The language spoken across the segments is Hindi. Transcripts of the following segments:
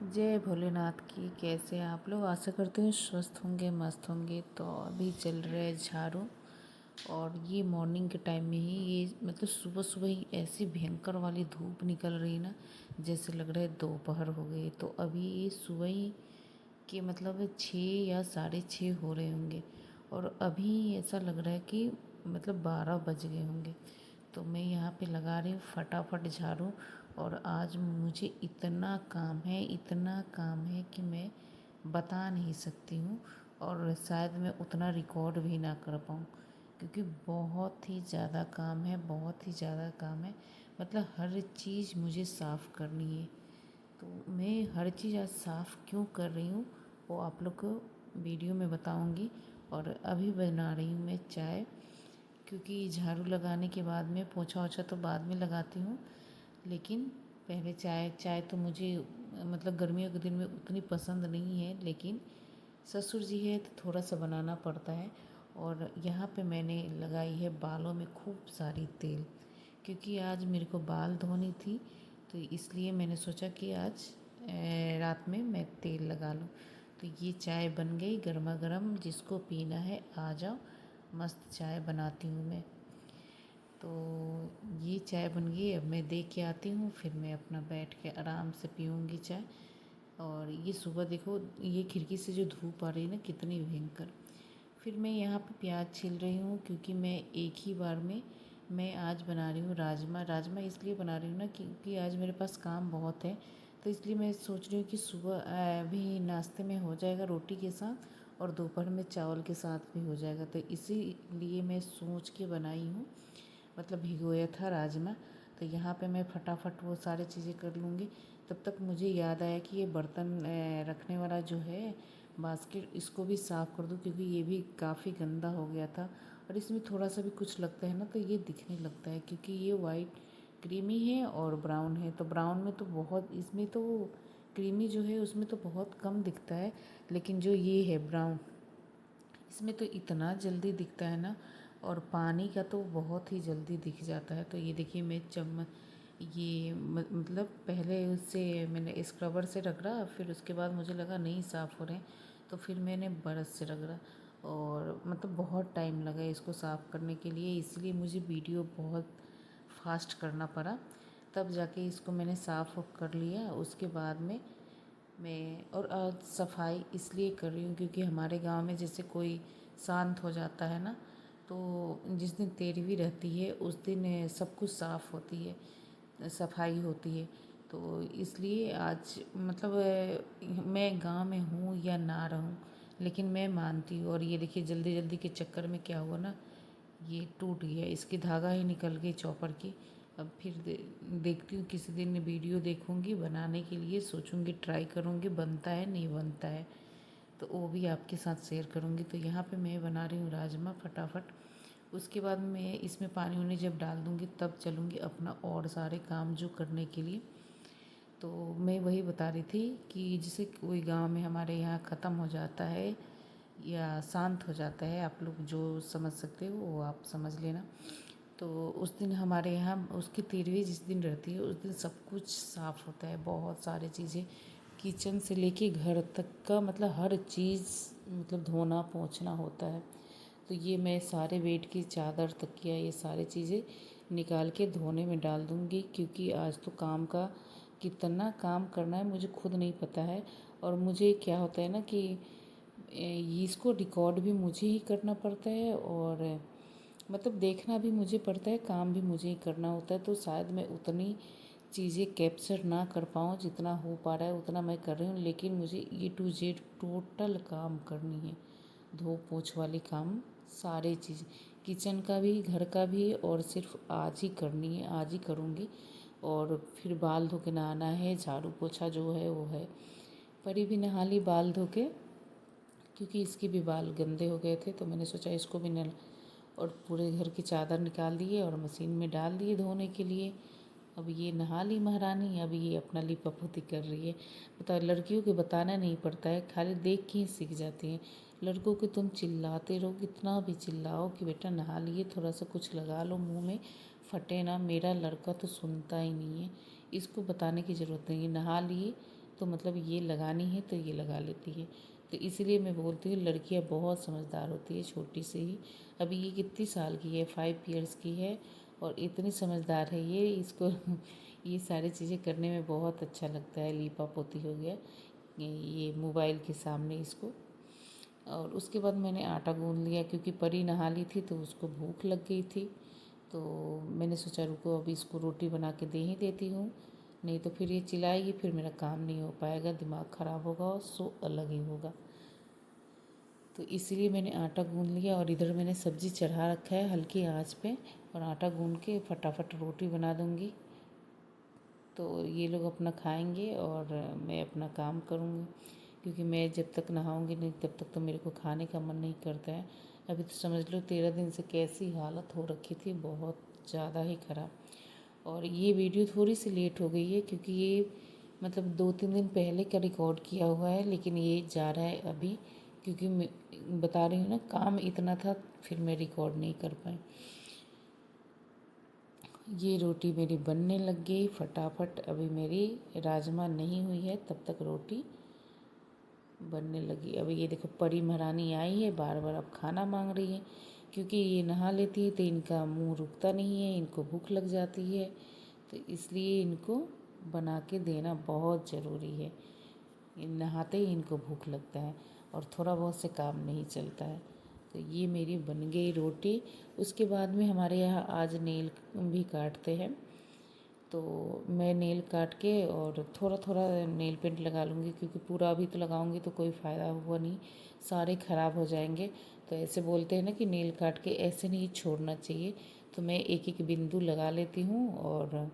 जय भोलेनाथ की। कैसे हैं आप लोग? आशा करते हैं स्वस्थ होंगे, मस्त होंगे। तो अभी चल रहे हैं झाड़ू। और ये मॉर्निंग के टाइम में ही ये मतलब सुबह सुबह ही ऐसी भयंकर वाली धूप निकल रही है ना, जैसे लग रहा है दोपहर हो गई। तो अभी ये सुबह ही के मतलब 6 या 6:30 हो रहे होंगे। और अभी ऐसा लग रहा है कि मतलब 12 बज गए होंगे। तो मैं यहाँ पे लगा रही हूँ फटाफट झाड़ू। और आज मुझे इतना काम है कि मैं बता नहीं सकती हूँ। और शायद मैं उतना रिकॉर्ड भी ना कर पाऊँ, क्योंकि बहुत ही ज़्यादा काम है, बहुत ही ज़्यादा काम है। मतलब हर चीज़ मुझे साफ़ करनी है। तो मैं हर चीज़ आज साफ़ क्यों कर रही हूँ वो आप लोग को वीडियो में बताऊँगी। और अभी बना रही हूँ मैं चाय, क्योंकि झाड़ू लगाने के बाद में पोछा ओछा तो बाद में लगाती हूँ, लेकिन पहले चाय चाय तो मुझे मतलब गर्मियों के दिन में उतनी पसंद नहीं है, लेकिन ससुर जी है तो थोड़ा सा बनाना पड़ता है। और यहाँ पे मैंने लगाई है बालों में खूब सारी तेल, क्योंकि आज मेरे को बाल धोनी थी। तो इसलिए मैंने सोचा कि आज रात में मैं तेल लगा लूँ। तो ये चाय बन गई गर्मा गर्म, जिसको पीना है आ जाओ। मस्त चाय बनाती हूँ मैं। तो ये चाय बन गई, अब मैं दे के आती हूँ, फिर मैं अपना बैठ के आराम से पीऊँगी चाय। और ये सुबह देखो, ये खिड़की से जो धूप आ रही है ना, कितनी भयंकर। फिर मैं यहाँ पे प्याज छील रही हूँ, क्योंकि मैं एक ही बार में मैं आज बना रही हूँ राजमा। राजमा इसलिए बना रही हूँ ना, क्योंकि आज मेरे पास काम बहुत है। तो इसलिए मैं सोच रही हूँ कि सुबह अभी नाश्ते में हो जाएगा रोटी के साथ, और दोपहर में चावल के साथ भी हो जाएगा। तो इसीलिए मैं सोच के बनाई हूँ, मतलब भिगोया था राजमा। तो यहाँ पे मैं फटाफट वो सारी चीज़ें कर लूँगी। तब तक मुझे याद आया कि ये बर्तन रखने वाला जो है बास्केट, इसको भी साफ़ कर दूँ, क्योंकि ये भी काफ़ी गंदा हो गया था। और इसमें थोड़ा सा भी कुछ लगता है ना तो ये दिखने लगता है, क्योंकि ये वाइट क्रीमी है और ब्राउन है। तो ब्राउन में तो बहुत, इसमें तो क्रीमी जो है उसमें तो बहुत कम दिखता है, लेकिन जो ये है ब्राउन, इसमें तो इतना जल्दी दिखता है ना। और पानी का तो बहुत ही जल्दी दिख जाता है। तो ये देखिए, मैं ये मतलब पहले उससे मैंने स्क्रबर से रगड़ा, फिर उसके बाद मुझे लगा नहीं साफ़ हो रहे हैं, तो फिर मैंने ब्रश से रगड़ा। और मतलब बहुत टाइम लगा इसको साफ़ करने के लिए, इसलिए मुझे वीडियो बहुत फास्ट करना पड़ा। तब जाके इसको मैंने साफ़ कर लिया। उसके बाद में मैं और सफाई इसलिए कर रही हूँ, क्योंकि हमारे गांव में जैसे कोई शांत हो जाता है ना, तो जिस दिन तेरहवीं रहती है उस दिन सब कुछ साफ़ होती है, सफाई होती है। तो इसलिए आज मतलब मैं गांव में हूँ या ना रहूँ, लेकिन मैं मानती हूँ। और ये देखिए, जल्दी जल्दी के चक्कर में क्या हुआ ना, ये टूट गया, इसकी धागा ही निकल गई चॉपर की। अब फिर देखती हूँ, किसी दिन वीडियो देखूँगी बनाने के लिए, सोचूँगी ट्राई करूँगी बनता है नहीं बनता है, तो वो भी आपके साथ शेयर करूँगी। तो यहाँ पे मैं बना रही हूँ राजमा फटाफट। उसके बाद मैं इसमें पानी वानी जब डाल दूँगी तब चलूँगी अपना और सारे काम जो करने के लिए। तो मैं वही बता रही थी कि जैसे कोई गांव में हमारे यहाँ ख़त्म हो जाता है या शांत हो जाता है, आप लोग जो समझ सकते हो वो आप समझ लेना। तो उस दिन हमारे यहाँ उसकी 13वीं जिस दिन रहती है उस दिन सब कुछ साफ़ होता है, बहुत सारी चीज़ें, किचन से लेके घर तक का, मतलब हर चीज़, मतलब धोना पोंछना होता है। तो ये मैं सारे बेड की चादर तकिया ये सारी चीज़ें निकाल के धोने में डाल दूँगी, क्योंकि आज तो काम का कितना काम करना है मुझे खुद नहीं पता है। और मुझे क्या होता है ना कि इसको रिकॉर्ड भी मुझे ही करना पड़ता है, और मतलब देखना भी मुझे पड़ता है, काम भी मुझे ही करना होता है। तो शायद मैं उतनी चीज़ें कैप्चर ना कर पाऊँ, जितना हो पा रहा है उतना मैं कर रही हूँ। लेकिन मुझे A to Z टोटल काम करनी है, धो पोंछ वाली काम, सारे चीज़, किचन का भी घर का भी, और सिर्फ आज ही करनी है, आज ही करूँगी। और फिर बाल धो के नहाना है, झाड़ू पोछा जो है वो है। परी भी नहा ली बाल धो के, क्योंकि इसके भी बाल गंदे हो गए थे, तो मैंने सोचा इसको भी न। और पूरे घर की चादर निकाल दिए और मशीन में डाल दिए धोने के लिए। अब ये नहा ली महारानी, अब ये अपना लिपापोती कर रही है। बताओ, लड़कियों को बताना नहीं पड़ता है, खाली देख के ही सीख जाती हैं। लड़कों को तुम चिल्लाते रहो, कितना भी चिल्लाओ कि बेटा नहा लिए, थोड़ा सा कुछ लगा लो मुंह में, फटे ना। मेरा लड़का तो सुनता ही नहीं है, इसको बताने की ज़रूरत नहीं है। नहा लिए, तो मतलब ये लगानी है तो ये लगा लेती है। तो इसीलिए मैं बोलती हूँ लड़कियाँ बहुत समझदार होती है छोटी से ही। अभी ये कितनी साल की है, 5 इयर्स की है और इतनी समझदार है ये। इसको ये सारी चीज़ें करने में बहुत अच्छा लगता है। लीपा पोती हो गया ये मोबाइल के सामने इसको। और उसके बाद मैंने आटा गूँध लिया क्योंकि परी नहा ली थी तो उसको भूख लग गई थी। तो मैंने सोचा रुको अभी इसको रोटी बना के दे ही देती हूँ, नहीं तो फिर ये चिल्लाएगी, फिर मेरा काम नहीं हो पाएगा, दिमाग ख़राब होगा और सो अलग ही होगा। तो इसीलिए मैंने आटा गूँध लिया और इधर मैंने सब्ज़ी चढ़ा रखा है हल्की आंच पे और आटा गूँध के फटाफट रोटी बना दूँगी। तो ये लोग अपना खाएंगे और मैं अपना काम करूँगी, क्योंकि मैं जब तक नहाऊँगी नहीं तब तक तो मेरे को खाने का मन नहीं करता है। अभी तो समझ लो 13 दिन से कैसी हालत हो रखी थी, बहुत ज़्यादा ही ख़राब। और ये वीडियो थोड़ी सी लेट हो गई है क्योंकि ये मतलब 2-3 दिन पहले का रिकॉर्ड किया हुआ है, लेकिन ये जा रहा है अभी, क्योंकि मैं बता रही हूँ ना काम इतना था फिर मैं रिकॉर्ड नहीं कर पाई। ये रोटी मेरी बनने लग गई फटाफट। अभी मेरी राजमा नहीं हुई है तब तक रोटी बनने लगी। अभी ये देखो परी महारानी आई है, बार बार अब खाना मांग रही है, क्योंकि ये नहा लेती है तो इनका मुंह रुकता नहीं है, इनको भूख लग जाती है, तो इसलिए इनको बना के देना बहुत ज़रूरी है। नहाते ही इनको भूख लगता है और थोड़ा बहुत से काम नहीं चलता है। तो ये मेरी बन गई रोटी। उसके बाद में हमारे यहाँ आज नेल भी काटते हैं, तो मैं नेल काट के और थोड़ा थोड़ा नेल पेंट लगा लूँगी, क्योंकि पूरा अभी तो लगाऊँगी तो कोई फ़ायदा हुआ नहीं, सारे ख़राब हो जाएंगे। तो ऐसे बोलते हैं ना कि नेल काट के ऐसे नहीं छोड़ना चाहिए, तो मैं एक एक बिंदु लगा लेती हूँ और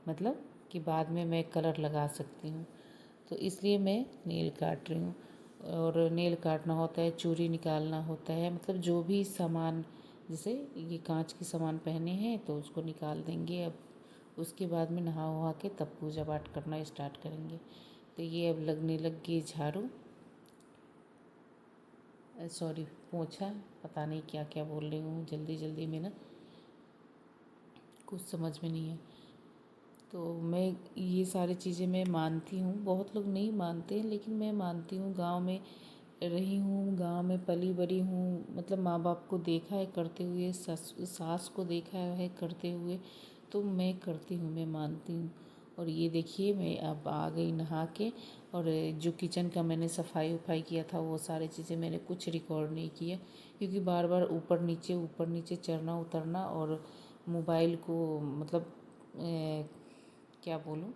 मतलब कि बाद में मैं कलर लगा सकती हूँ। तो इसलिए मैं नेल काट रही हूँ। और नेल काटना होता है, चूड़ी निकालना होता है, मतलब जो भी सामान, जैसे ये कांच के सामान पहने हैं तो उसको निकाल देंगे। अब उसके बाद में नहा वहा के तब पूजा पाठ करना स्टार्ट करेंगे। तो ये अब लगने लग गई झाड़ू, सॉरी पोंछा, पता नहीं क्या क्या बोल रही हूँ जल्दी जल्दी में ना, कुछ समझ में नहीं है। तो मैं ये सारी चीज़ें मैं मानती हूँ, बहुत लोग नहीं मानते लेकिन मैं मानती हूँ। गांव में रही हूँ, गांव में पली बड़ी हूँ, मतलब माँ बाप को देखा है करते हुए, सास को देखा है करते हुए, तो मैं करती हूँ, मैं मानती हूँ। और ये देखिए मैं अब आ गई नहा के, और जो किचन का मैंने सफाई वफाई किया था वो सारी चीज़ें मैंने कुछ रिकॉर्ड नहीं किया, क्योंकि बार बार ऊपर नीचे चढ़ना उतरना और मोबाइल को मतलब क्या बोलूँ,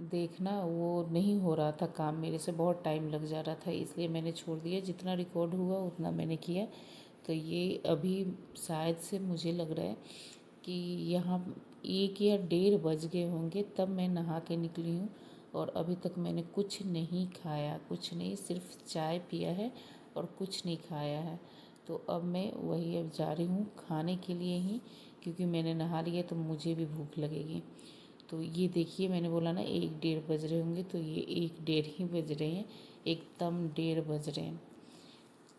देखना वो नहीं हो रहा था काम मेरे से, बहुत टाइम लग जा रहा था, इसलिए मैंने छोड़ दिया। जितना रिकॉर्ड हुआ उतना मैंने किया। तो ये अभी शायद से मुझे लग रहा है कि यहाँ 1 या 1:30 बज गए होंगे तब मैं नहा के निकली हूँ, और अभी तक मैंने कुछ नहीं खाया, कुछ नहीं, सिर्फ चाय पिया है और कुछ नहीं खाया है। तो अब मैं वही अब जा रही हूँ खाने के लिए ही, क्योंकि मैंने नहा लिया तो मुझे भी भूख लगेगी। तो ये देखिए मैंने बोला ना 1-1:30 बज रहे होंगे, तो ये 1-1:30 ही बज रहे हैं, एकदम 1:30 बज रहे हैं।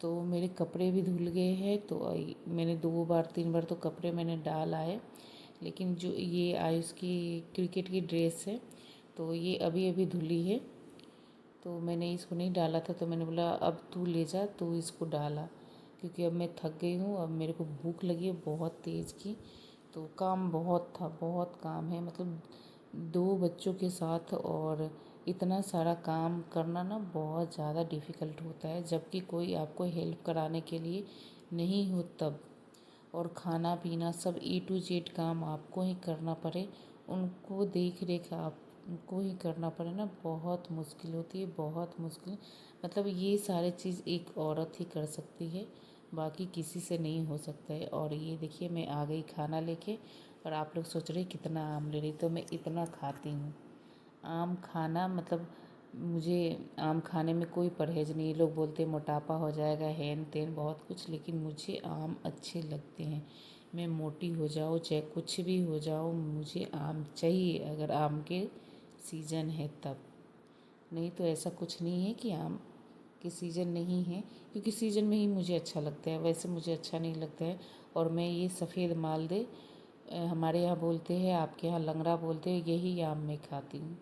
तो मेरे कपड़े भी धुल गए हैं, तो मैंने 2 बार 3 बार तो कपड़े मैंने डाल आए, लेकिन जो ये आयुष की क्रिकेट की ड्रेस है तो ये अभी अभी धुली है, तो मैंने इसको नहीं डाला था, तो मैंने बोला अब तू ले जा, तू इसको डाला, क्योंकि अब मैं थक गई हूँ, अब मेरे को भूख लगी है बहुत तेज़ की। तो काम बहुत था, बहुत काम है, मतलब 2 बच्चों के साथ और इतना सारा काम करना ना बहुत ज़्यादा डिफ़िकल्ट होता है, जबकि कोई आपको हेल्प कराने के लिए नहीं हो तब। और खाना पीना सब A to Z काम आपको ही करना पड़े, उनको देख रेख आपको ही करना पड़े ना, बहुत मुश्किल होती है, बहुत मुश्किल। मतलब ये सारे चीज़ एक औरत ही कर सकती है, बाकी किसी से नहीं हो सकता है। और ये देखिए मैं आ गई खाना लेके, और आप लोग सोच रहे कितना आम ले रही, तो मैं इतना खाती हूँ आम खाना, मतलब मुझे आम खाने में कोई परहेज़ नहीं। लोग बोलते हैं मोटापा हो जाएगा, हेन तेन बहुत कुछ, लेकिन मुझे आम अच्छे लगते हैं। मैं मोटी हो जाऊँ चाहे कुछ भी हो जाऊँ, मुझे आम चाहिए, अगर आम के सीज़न है तब। नहीं तो ऐसा कुछ नहीं है कि आम के सीज़न नहीं है, क्योंकि सीज़न में ही मुझे अच्छा लगता है, वैसे मुझे अच्छा नहीं लगता है। और मैं ये सफ़ेद मालदे, हमारे यहाँ बोलते हैं, आपके यहाँ लंगड़ा बोलते हैं, यही आम मैं खाती हूँ।